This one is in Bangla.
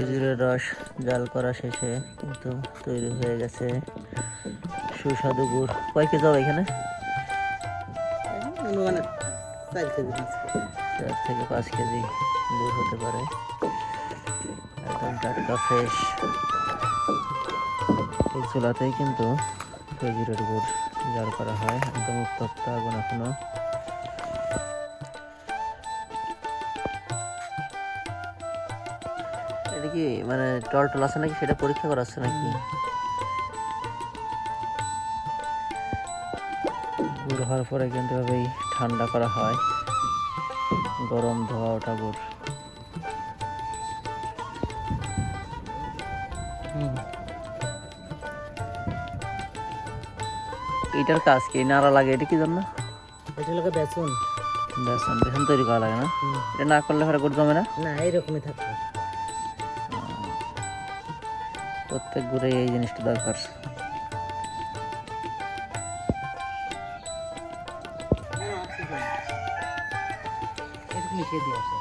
খেজুরের রস জাল করা শেষে কিন্তু তৈরি হয়ে গেছে সুস্বাদু গুড়। কয় কেজি হবে এখানে? 4 থেকে 5 কেজি গুড় হতে পারে। একদম টাটকা ফ্রেশ। এই চুলাতেই কিন্তু খেজুরের গুড় জাল করা হয়, একদম উত্তপ্ত আগুন এখনো। এটা কি মানে টল আছে নাকি সেটা পরীক্ষা করা আছে নাকি? গুড় হওয়ার পরে কিন্তু এভাবেই ঠান্ডা করা হয়, গরম ধোয়া ওঠা গুড়। এটার কাজ কি? নাড়া লাগে, এটা কি জন্য? এটা লোকে বেসন বেসন বেসন তৈরি করা লাগে না? এটা না করলে পরে গুড় জমে না? না, এইরকমই থাকবে। প্রত্যেক গুড়ে এই জিনিসটা দরকার। মিশিয়ে দিয়ে আসে।